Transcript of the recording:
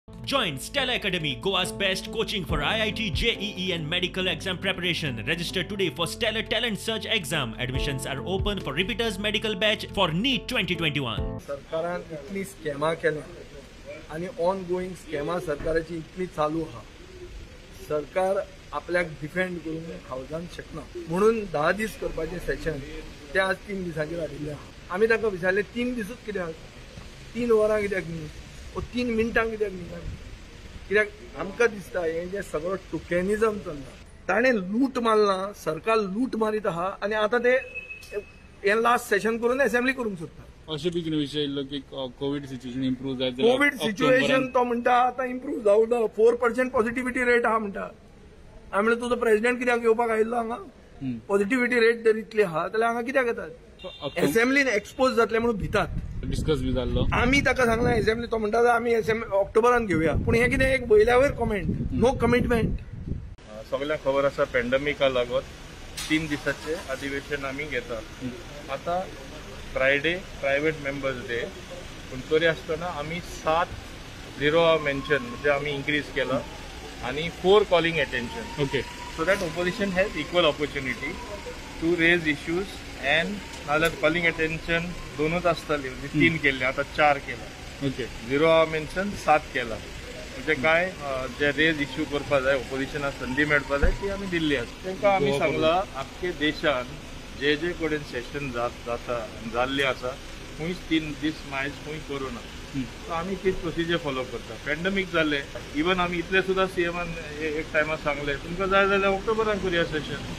Join Stella Academy, Goa's best coaching for IIT, JEE and medical exam preparation. Register today for Stellar Talent Search exam. Admissions are open for repeaters medical batch for NEET 2021. सरकारान इतली स्कॅमा केल्या आणि on going स्कॅमा सरकाराची इतली चालू हा. सरकार आपल्याक defend करून खावजान शकना म्हणून 10 दीस करपाचें सेशन ते आज 3 दिसांचेर हाडिल्लें आहा. आमी ताका विचारलें 3 दिसूच कित्याक, 3 वरां कित्याक न्ही, 3 मिनटां कित्याक न्ही, कित्याक आमकां दिसता हें जें सगळो टुकेनिजम चल्ला, ताणें लूट मारला, सरकार लूट मारीत आहा आणि आता ते हें लास्ट सेशन करून असेंब्ली करूंक सोदता. अशें बी कितें विशय येयल्लो की कोविड सिच्युएशन इम्प्रूव जायत कोविड सिच्युएशन तो म्हणटा आतां इम्प्रूव जावना, 4% पॉझिटिव्हिटी रेट आहा म्हणटा. हांवें म्हणलें तुजो प्रेसिडेंट कित्याक येवपाक आयिल्लो हांगा? पॉझिटिव्हिटी रेट जर इतली आहा जाल्यार हांगा कित्याक येतात? असेंब्लीन एक्सपोज जातले म्हणून भितात. डिस्कस बी जाल्लो. आमी ताका सांगला असेंब्ली, तो म्हणटा आमी ऑक्टोबरान घेवया, पूण हें कितें एक वयल्या वयर कॉमेंट, नो कमिटमेंट. सगळ्यांक खबर आसा पॅन्डेमिका लागून 3 दिसाचे अधिवेशन आमी घेता. आता फ्रायडे प्रायव्हेट मेंबर्स डे, पूण तरी आसतना आमी 7 मेन्शन म्हणजे आमी इन्क्रीज केला आणि 4 calling attention. Okay. So that opposition has equal opportunity to raise issues and नाल्यार कॉलिंग अटेन्शन 2च आसताली, म्हणजे 3 केल्ले, आता 4 केला. ओके. 0 मेन्शन 7 केला. म्हणजे काय जे रेज इश्यू करपा जाय, ऑपोजिशनाक संधी मेळपा जाय ती आमी दिल्ली आसा. तांकां आमी सांगला आख्खे देशान जे कडेन सेशन जाल्ले आसा खंयच 3 दीस मायज खंय करूना. सो आमी तीच प्रोसिजर फॉलो करता. पॅन्डेमिक जाले, इवन आमी इतले सुद्दां सीएमान एक टायमार सांगले तुमकां जाय जाल्यार ऑक्टोबरान करुया सेशन.